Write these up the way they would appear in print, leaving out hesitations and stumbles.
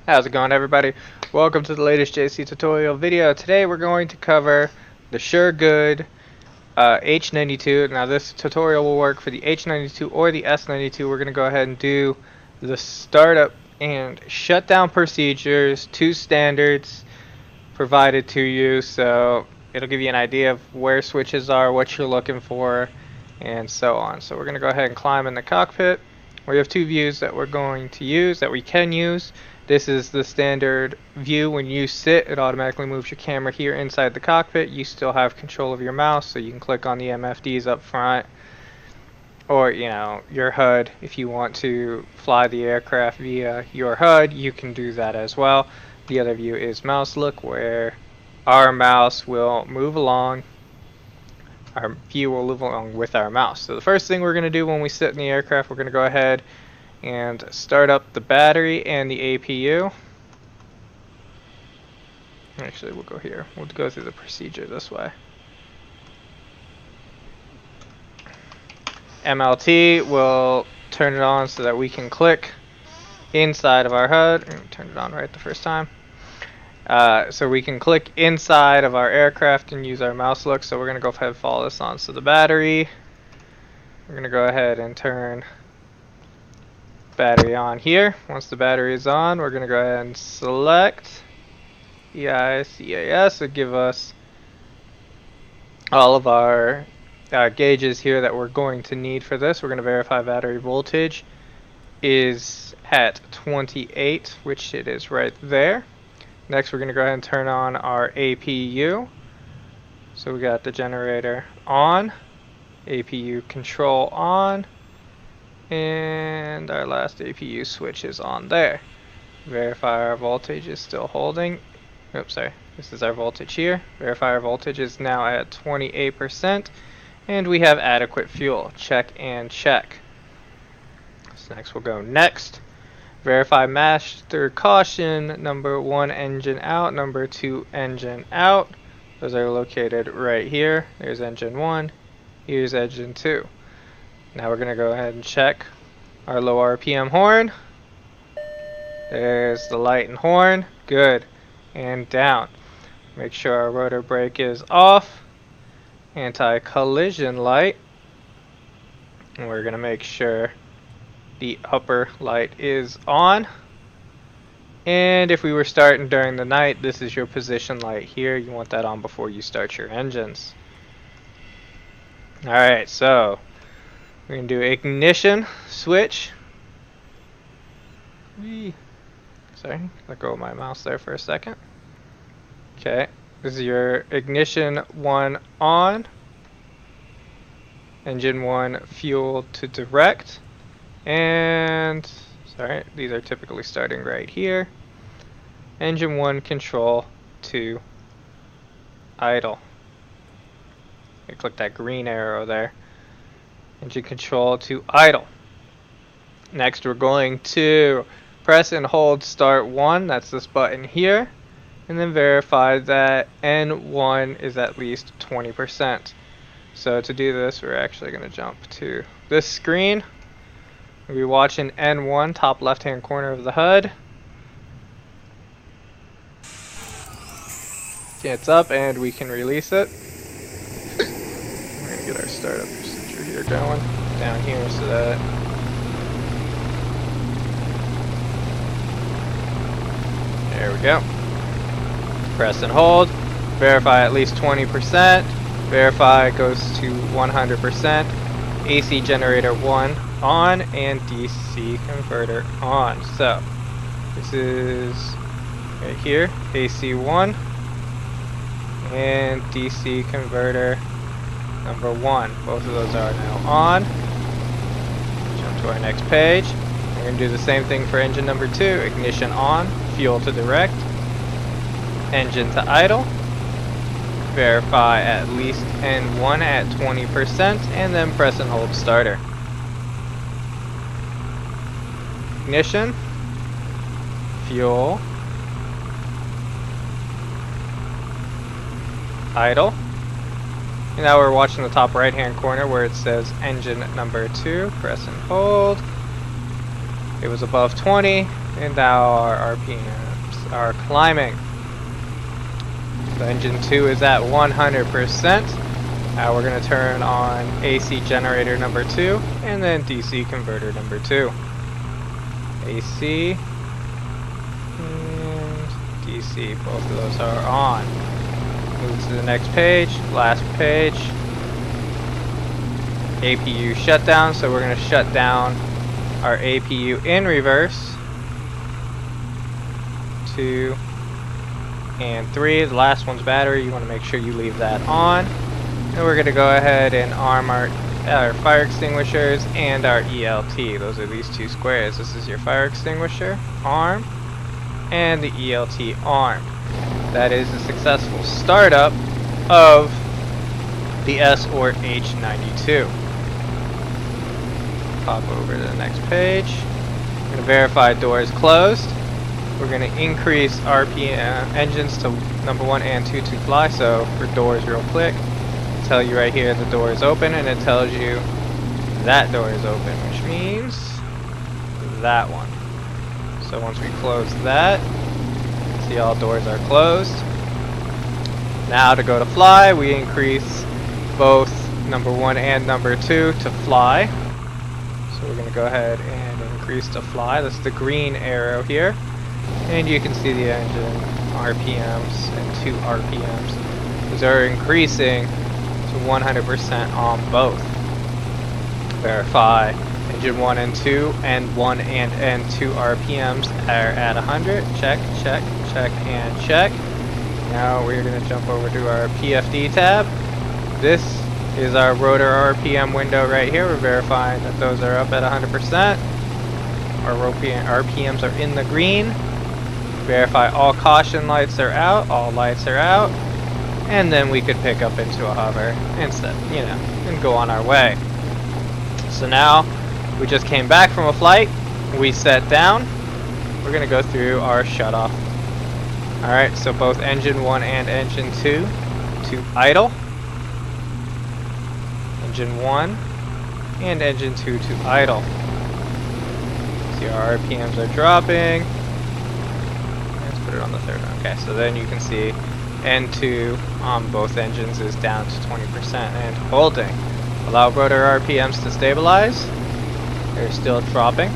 How's it going, everybody? Welcome to the latest JC tutorial video. Today we're going to cover the Shergood H92. Now this tutorial will work for the H92 or the S92. We're going to go ahead and do the startup and shutdown procedures, two standards provided to you, so it'll give you an idea of where switches are, what you're looking for, and so on. So we're going to go ahead and climb in the cockpit. We have two views that we're going to use, that we can use. This is the standard view. When you sit, it automatically moves your camera here inside the cockpit. You still have control of your mouse, so you can click on the MFDs up front, or your HUD. If you want to fly the aircraft via your HUD, you can do that as well. The other view is mouse look, where our mouse will move along. Our view will move along with our mouse. So the first thing we're going to do when we sit in the aircraft, we're going to go ahead and start up the battery and the APU. Actually, we'll go here. We'll go through the procedure this way. MLT will turn it on so that we can click inside of our HUD. Turn it on right the first time. So we can click inside of our aircraft and use our mouse look. So we're going to go ahead and follow this on. So the battery, we're going to go ahead and turn battery on here. Once the battery is on, we're going to go ahead and select EIS. It'll give us all of our gauges here that we're going to need for this. We're going to verify battery voltage is at 28, which it is right there. Next, we're going to go ahead and turn on our APU. So we got the generator on, APU control on, and our last APU switch is on there. Verify our voltage is still holding. Oops, sorry. This is our voltage here. Verify our voltage is now at 28%, and we have adequate fuel. Check and check. So next we'll go next. Verify master caution, number 1 engine out, number 2 engine out. Those are located right here. There's engine 1, here's engine 2. Now we're going to go ahead and check our low RPM horn. There's the light and horn. Good. And down. Make sure our rotor brake is off. Anti-collision light. And we're going to make sure the upper light is on. And if we were starting during the night, this is your position light here. You want that on before you start your engines. Alright, so we're going to do ignition switch. Sorry, let go of my mouse there for a second. Okay, this is your ignition 1 on. Engine 1 fuel to direct. And, sorry, these are typically starting right here. Engine 1 control to idle. I click that green arrow there. Engine control to idle. Next, we're going to press and hold start 1. That's this button here. And then verify that N1 is at least 20%. So to do this, we're actually going to jump to this screen. We'll be watching N1, top left-hand corner of the HUD. Okay, it's up, and we can release it. We're going to get our startup procedure here going down here so that there we go. Press and hold. Verify at least 20%. Verify goes to 100%. AC generator 1 on and DC converter on. So this is right here, AC 1 and DC converter number 1. Both of those are now on. Jump to our next page. We're going to do the same thing for engine number 2. Ignition on, fuel to direct, engine to idle. Verify at least N1 at 20%, and then press and hold starter. Ignition, fuel, idle. And now we're watching the top right hand corner where it says engine number 2. Press and hold. It was above 20. And now our RPMs are climbing. So engine 2 is at 100%. Now we're going to turn on AC generator number 2 and then DC converter number 2. AC and DC, both of those are on. Move to the next page, last page. APU shutdown, so we're going to shut down our APU in reverse. 2 and 3. The last one's battery. You want to make sure you leave that on. And we're going to go ahead and arm our fire extinguishers and our ELT. Those are these two squares. This is your fire extinguisher arm and the ELT arm. That is a successful startup of the S or H92. Pop over to the next page. We're going to verify doors closed. We're going to increase RPM engines to number 1 and 2 to fly. So for doors, real quick, it'll tell you right here the door is open, and it tells you that door is open, which means that one. So once we close that, see all doors are closed. Now to go to fly, we increase both number 1 and number 2 to fly. So we're going to go ahead and increase to fly. That's the green arrow here. And you can see the engine RPMs and 2 RPMs. Those are increasing to 100% on both. Verify engine 1 and 2 and 1 and 2 RPMs are at 100. Check, check, check, and check. Now we're going to jump over to our PFD tab. This is our rotor RPM window right here. We're verifying that those are up at 100%. Our RPMs are in the green. Verify all caution lights are out, all lights are out, and then we could pick up into a hover instead, and go on our way. So now we just came back from a flight, we set down, we're going to go through our shutoff. Alright, so both engine 1 and engine 2 to idle. Engine 1 and engine 2 to idle. See our RPMs are dropping. Put it on the third one. Okay, so then you can see N2 on both engines is down to 20% and holding. Allow rotor RPMs to stabilize. They're still dropping.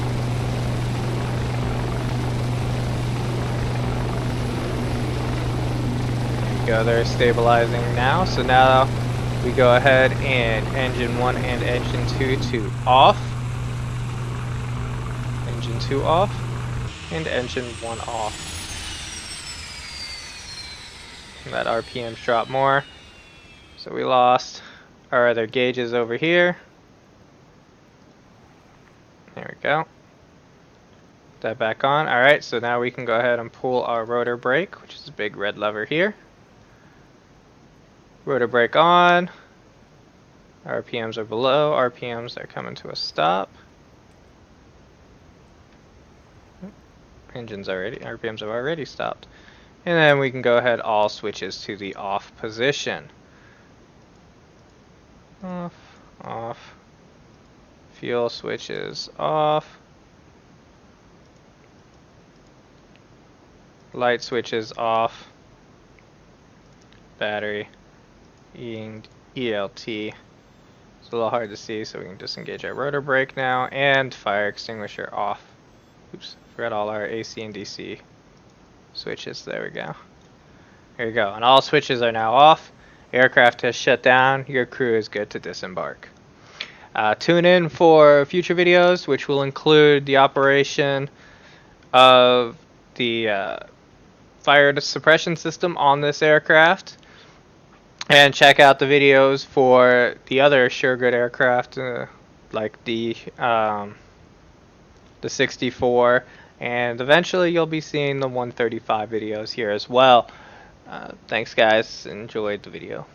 There you go, they're stabilizing now. So now we go ahead and engine 1 and engine 2 to off. Engine 2 off. And engine 1 off. Let RPMs drop more. So we lost our other gauges over here. There we go. Put that back on. Alright, so now we can go ahead and pull our rotor brake, which is a big red lever here. Rotor brake on. RPMs are below. RPMs are coming to a stop. RPMs have already stopped. And then we can go ahead, all switches to the off position. Off, off. Fuel switches off. Light switches off. Battery. ELT. It's a little hard to see, so we can disengage our rotor brake now. And fire extinguisher off. Oops, forgot all our AC and DC switches. There we go. There you go. And all switches are now off. Aircraft has shut down. Your crew is good to disembark. Tune in for future videos, which will include the operation of the fire suppression system on this aircraft. And check out the videos for the other Shergood aircraft, like the 64. And eventually you'll be seeing the 135 videos here as well. Thanks guys, enjoyed the video.